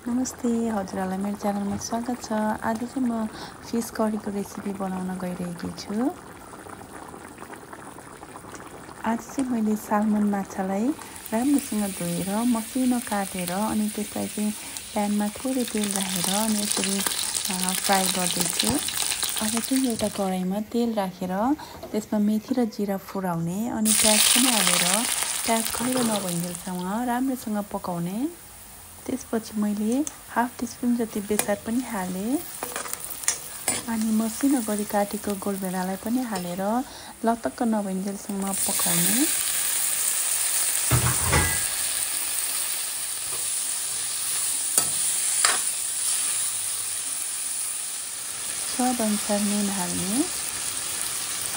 नमस्ते, हजुरहरूलाई मेरो च्यानलमा स्वागत छ। आज चाहिँ म फिस करीको रेसिपी बनाउन गइरहेकी छु। आज चाहिँ मैले सालमन माछालाई राम्रोसँग धोएर मसिनो काटेर अनि त्यसलाई चाहिँ प्यानमा थोरै तेल राखेर अनि यसरी फ्राई गर्दैछु। अब चाहिँ एउटा कराईमा तेल राखेर त्यसमा मेथी र जिरा फुराउने अनि प्याज पनि हालेर प्याज खैरो नभइन्जेलसम्म राम्रोसँग पकाउने। त्यसपछि मैले हाफ टिस्पुन जति बेसार पनि हालेँ अनि मसिनो गरी काटेको गोलभेडालाई पनि हालेर लतक्क नभइन्जेलसम्म पकाउने। स्वाद अनुसार नुन हाल्ने।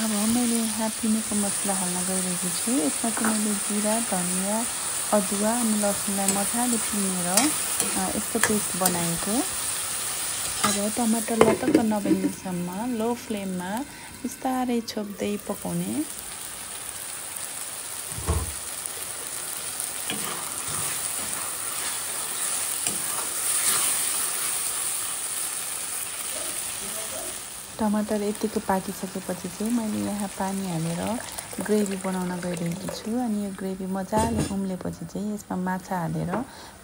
अब मैले यहाँ पिनेको मसला हाल्न गइरहेको छु। यसमा चाहिँ मैले जिरा, धनियाँ, अदुवा अनि लसुनलाई मजाले पिनेर यस्तो पेस्ट बनाएको। अब टमाटर लतक्क नभइन्जेलसम्म लो फ्लेममा बिस्तारै छोप्दै पकाउने। टमाटर यतिको पाकिसकेपछि चाहिँ मैले यहाँ पानी हालेर ग्रेभी बनाउन गइरहेकी छु। अनि यो ग्रेभी मजाले उम्लेपछि चाहिँ यसमा माछा हालेर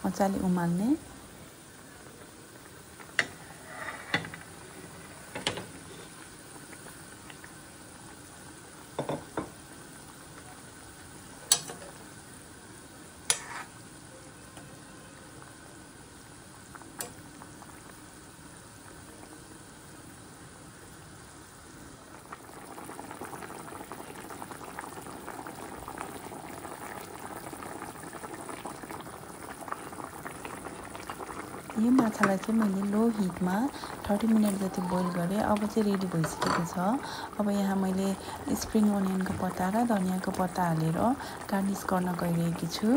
मजाले उमाल्ने। यो माछालाई चाहिँ मैले लो हिटमा 30 मिनट जति बोइल गरेँ। अब चाहिँ रेडी भइसकेको छ। अब यहाँ मैले स्प्रिङ अनियनको पत्ता र धनियाँको पत्ता हालेर गार्निस गर्न गइरहेकी छु।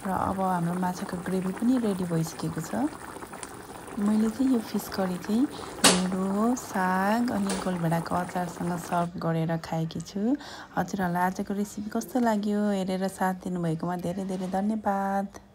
र अब हाम्रो माछाको ग्रेभी पनि रेडी भइसकेको छ। मैले चाहिँ यो फिस करी चाहिँ ढेँडो, साग अनि गोलभेडाको अचारसँग सर्भ गरेर खाएकी छु। हजुरहरूलाई आजको रेसिपी कस्तो लाग्यो हेरेर साथ दिनुभएकोमा धेरै धेरै धन्यवाद।